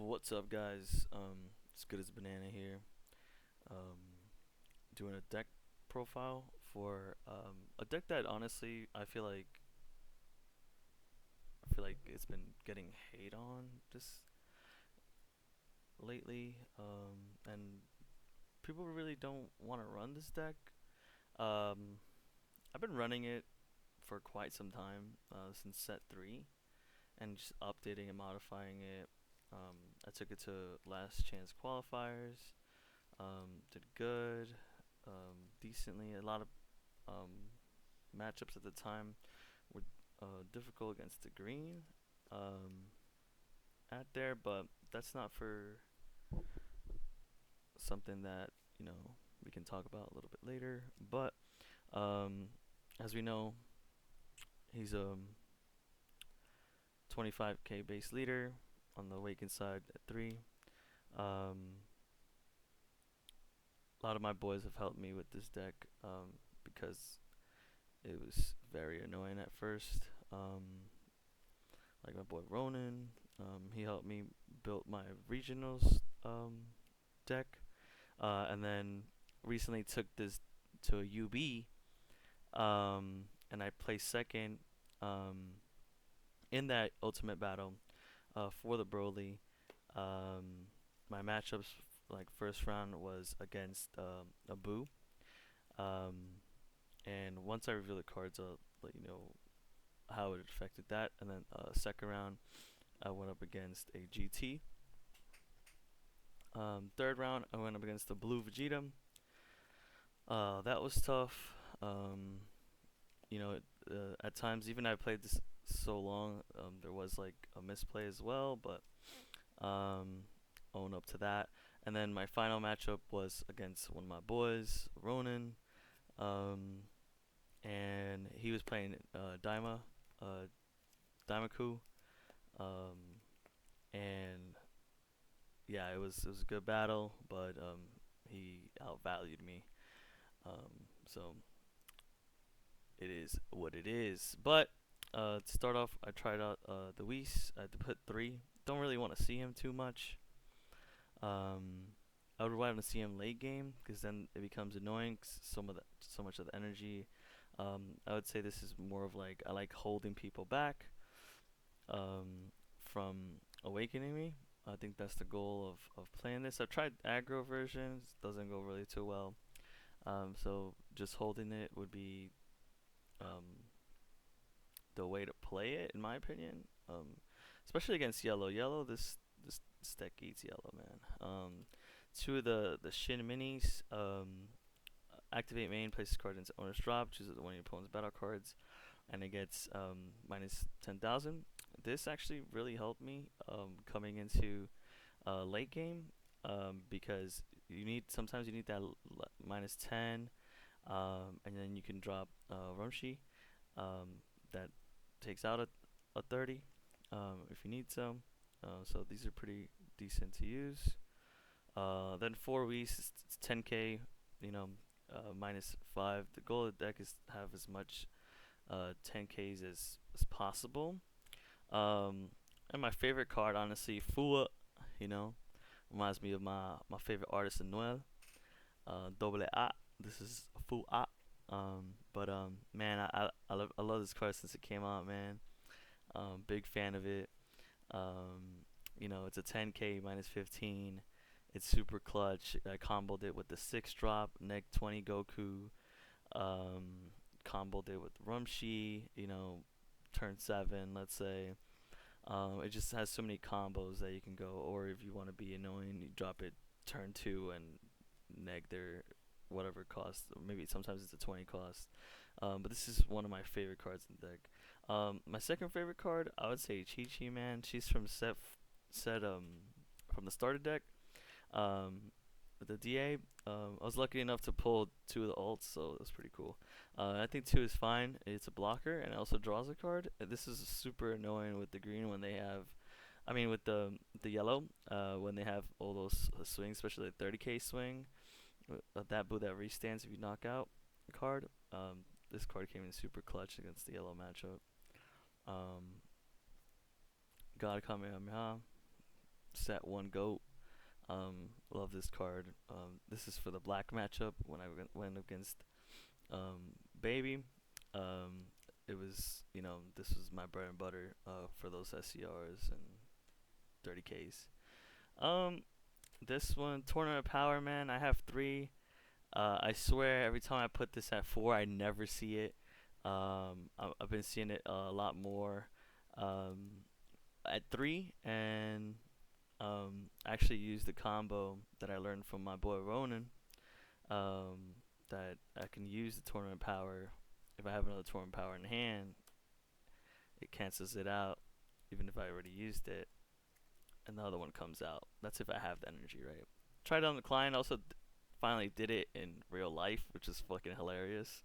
What's up, guys? It's good as banana here. Doing a deck profile for a deck that honestly I feel like it's been getting hate on just lately. And people really don't want to run this deck. Um, I've been running it for quite some time, since set three, and just updating and modifying it. I took it to last chance qualifiers. Did good, decently. A lot of um, matchups at the time were difficult against the green at there, but that's not for something that we can talk about a little bit later. But um, as we know, he's a 25k base leader on the Awakened side at three. Um, a lot of my boys have helped me with this deck because it was very annoying at first. Like my boy Ronan, he helped me build my regionals deck, and then recently took this to a UB, and I placed second in that ultimate battle for the Broly. Um, my matchups, like first round, was against a Boo. Um, and once I reveal the cards, I'll let you know how it affected that. And then second round, I went up against a GT. Third round, I went up against the Blue Vegeta. That was tough. At times, even I played this so long, there was like a misplay as well, but own up to that. And then my final matchup was against one of my boys, Ronan, um, and he was playing uh, Daimaku, um, and yeah, it was a good battle, but he outvalued me. So it is what it is. But to start off, I tried out the Whis. I had to put three. Don't really want to see him too much. I would want to see him late game because then it becomes annoying. 'Cause so much of the energy. I would say this is more of like I like holding people back from awakening me. I think that's the goal of playing this. I've tried aggro versions, doesn't go really too well. So just holding it would be um, the way to play it, in my opinion. Especially against yellow. Yellow, this deck eats yellow, man. Two of the Shin minis. Activate main, places card into owner's drop, chooses one of your opponent's battle cards, and it gets minus 10,000. This actually really helped me coming into late game because sometimes you need that minus 10, and then you can drop Rumshi that takes out a 30 if you need some. So these are pretty decent to use. Then 4 weeks, it's 10k, minus 5. The goal of the deck is to have as much 10ks as possible. And my favorite card, honestly, Fua, you know, reminds me of my favorite artist, Noel, Double A. This is Fua. But man, I love this card since it came out, man. Big fan of it. It's a 10k minus 15. It's super clutch. I comboed it with the 6 drop, neg 20 Goku. Comboed it with Rumshi, turn 7, let's say. It just has so many combos that you can go, or if you want to be annoying, you drop it turn 2 and neg their whatever cost. Or maybe sometimes it's a 20 cost. But this is one of my favorite cards in the deck. My second favorite card, I would say Chi Chi, man. She's from from the starter deck. Um, the DA, I was lucky enough to pull two of the ults, so that's pretty cool. I think two is fine. It's a blocker and it also draws a card. This is super annoying with the green when they have, I mean with the yellow, when they have all those swings, especially the 30k swing. That boo that restands if you knock out a card. This card came in super clutch against the yellow matchup. Um, God Kamehameha. set one goat. Love this card. This is for the black matchup when I went against Baby. Um, it was, this was my bread and butter for those SCRs and 30Ks. Um, this one, Tournament Power, man, I have three. I swear every time I put this at four, I never see it. I've been seeing it a lot more at three, and actually used the combo that I learned from my boy Ronan. That I can use the tournament power. If I have another tournament power in hand, it cancels it out, even if I already used it, and the other one comes out. That's if I have the energy, right? Tried it on the client. Also, finally did it in real life, which is fucking hilarious.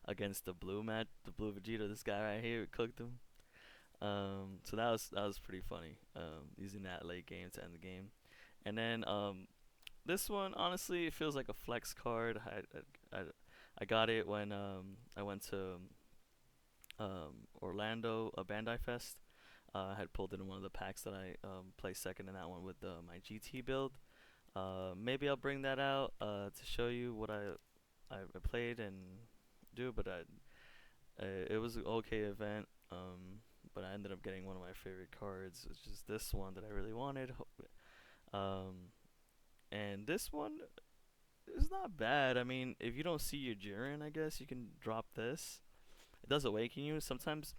Against the blue Vegeta. This guy right here cooked him. So that was pretty funny. Using that late game to end the game, and then this one honestly it feels like a flex card. I got it when I went to Orlando Bandai Fest. I had pulled in one of the packs that I placed second in that one with my GT build. Maybe I'll bring that out to show you what I played and do, but it was an okay event. But I ended up getting one of my favorite cards, which is this one that I really wanted. Um, and this one is not bad. I mean, if you don't see your Jiren, I guess you can drop this. It does awaken you. Sometimes,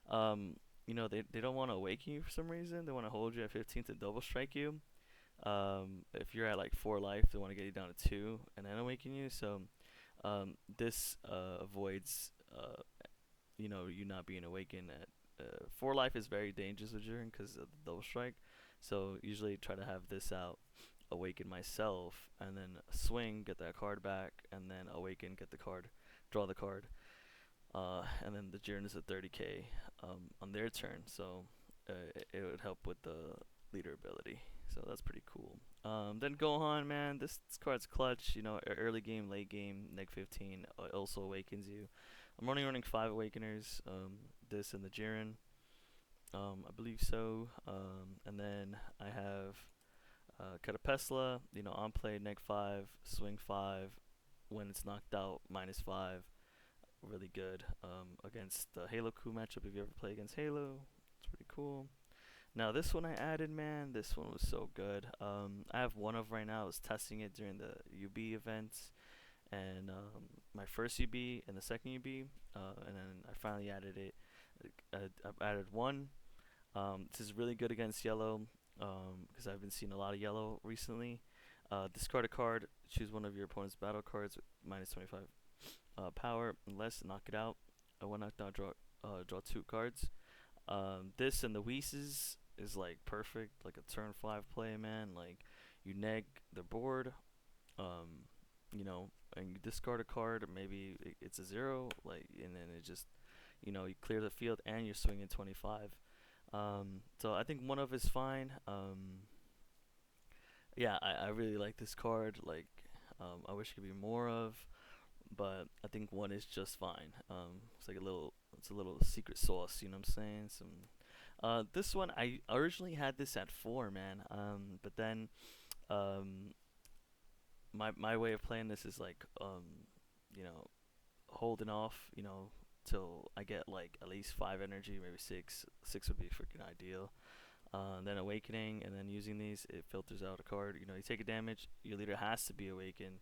um, they don't want to awaken you for some reason. They want to hold you at 15 to double strike you. If you're at like 4 life, they want to get you down to 2 and then awaken you. So, this avoids you not being awakened at 4 life is very dangerous with Jiren because of the double strike. So usually try to have this out, awaken myself, and then swing, get that card back, and then awaken, get the card, draw the card, and then the Jiren is a 30k on their turn. So it would help with the leader ability. So that's pretty cool. Then Gohan, man, this card's clutch. Early game, late game, neg 15 also awakens you. I'm only running 5 Awakeners, this and the Jiren, I believe so. And then I have Catapesla, on play, neg 5, swing 5. When it's knocked out, -5. Really good against the Halo Crew matchup if you ever play against Halo. It's pretty cool. Now, this one I added, man. This one was so good. I have one of right now. I was testing it during the UB events and my first UB and the second UB, and then I finally added it. I've added one. This is really good against yellow because I've been seeing a lot of yellow recently. Discard a card, choose one of your opponent's battle cards with -25 power, unless knock it out. One knockdown, draw 2 cards. This and the Whis is like perfect, like a turn 5 play, man. Like you neg the board, um, and you discard a card, maybe it's a 0, like, and then it just, you clear the field and you're swinging 25. So I think one of is fine. Yeah, I really like this card. Like, I wish it could be more of, but I think one is just fine. It's like it's a little secret sauce. You know what I'm saying? This one I originally had this at 4, man. But then, um, my way of playing this is like you know holding off till I get like at least 5 energy, maybe 6 would be freaking ideal. Then awakening, and then using these, it filters out a card. You take a damage, your leader has to be awakened.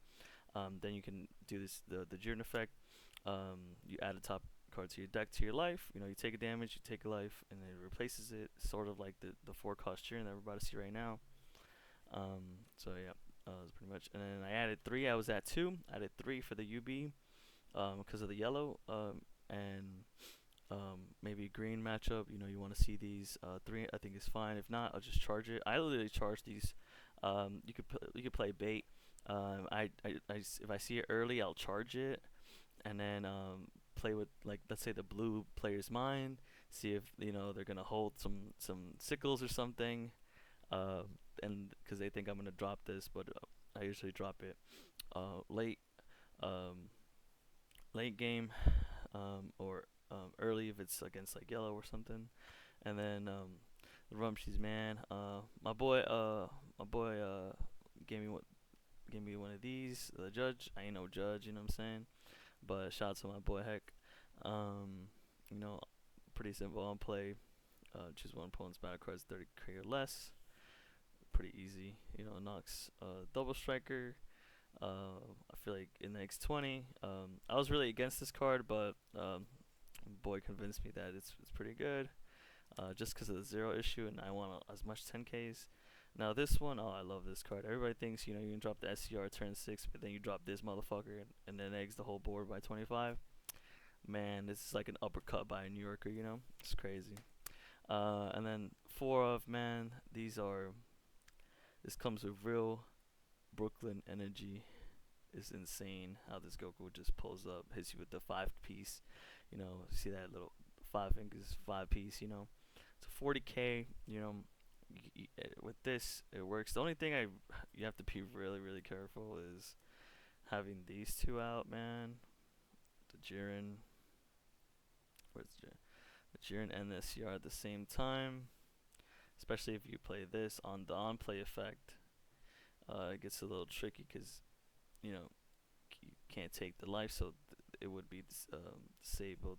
Then you can do the Jiren effect. You add a top card to your deck to your life. You take a damage, you take a life, and then it replaces it, sort of like the 4 cost Jiren that we're about to see right now. So yeah, that's pretty much. And then I added 3. I was at 2. I added 3 for the UB because of the yellow. And maybe green matchup. You want to see these 3. I think is fine. If not, I'll just charge it. I literally charge these. You could play bait. If I see it early, I'll charge it, and then play with, like, let's say the blue player's mind. See if they're gonna hold some sickles or something, and because they think I'm gonna drop this, but I usually drop it late, um, late game, or early if it's against like yellow or something. And then the Rumshies, man. My my boy gave me what gave me one of these. The judge, I ain't no judge, you know what I'm saying? But shout out to my boy Heck. Um, you know, pretty simple on play. Choose one opponent's battle cards 30k or less. Pretty easy. You know, knocks double striker. I feel like in the X20. I was really against this card, but boy convinced me that it's pretty good. Just because of the zero issue, and I want as much 10Ks. Now this one, oh, I love this card. Everybody thinks you can drop the SCR turn 6, but then you drop this motherfucker, and then eggs the whole board by 25. Man, this is like an uppercut by a New Yorker. It's crazy. And then four of man, these are. This comes with real Brooklyn energy. It's insane how this Goku just pulls up, hits you with the 5 piece. See that little 5 fingers, 5 piece. It's a 40k. With this, it works. The only thing you have to be really, really careful is having these two out, man. The Jiren, where's the Jiren? The Jiren and the SCR at the same time. Especially if you play this on the on-play effect, it gets a little tricky because you know you can't take the life, so it would be disabled.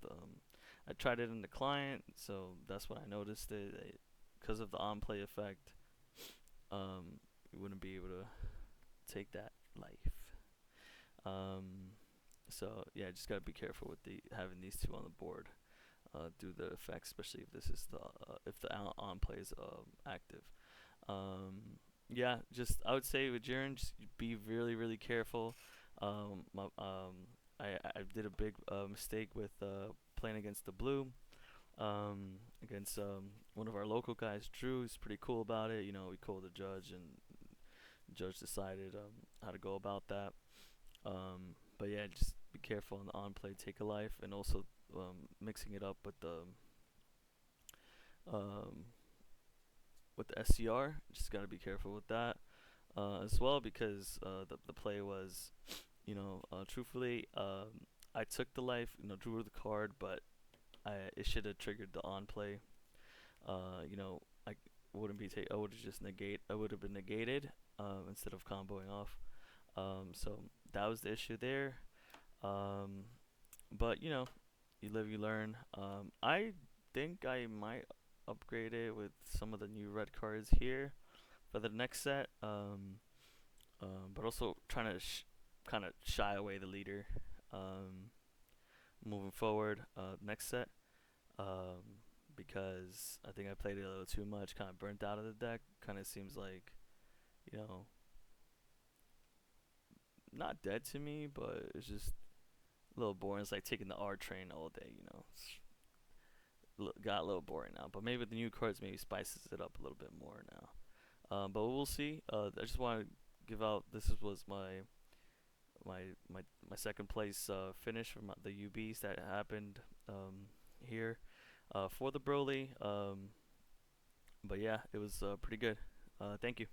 I tried it in the client, so that's when I noticed it. Because of the on-play effect, you wouldn't be able to take that life. So yeah, just gotta be careful with having these two on the board. Do the effects, especially if this is if the on play is active. Yeah, just I would say with Jiren, just be really really careful. I did a big mistake with playing against the blue. Against one of our local guys, Drew. He's pretty cool about it. We called the judge, and the judge decided how to go about that. But yeah, just be careful on the on play, take a life, and also mixing it up um, with the SCR. Just gotta be careful with that as well, because the play was, truthfully, I took the life, drew the card, but it should have triggered the on play. I wouldn't be I would have just I would have been negated instead of comboing off. So that was the issue there. Um, but you live, you learn. I think I might upgrade it with some of the new red cards here for the next set. But also trying to kind of shy away the leader. Um, moving forward, next set. Because I think I played it a little too much, kind of burnt out of the deck. Kind of seems like, you know, not dead to me, but it's just a little boring. It's like taking the R train all day. Got a little boring now, but maybe with the new cards, maybe spices it up a little bit more now. But we'll see. I just want to give out. Was my second place finish from the UBs that happened here for the Broly. But yeah, it was pretty good. Thank you.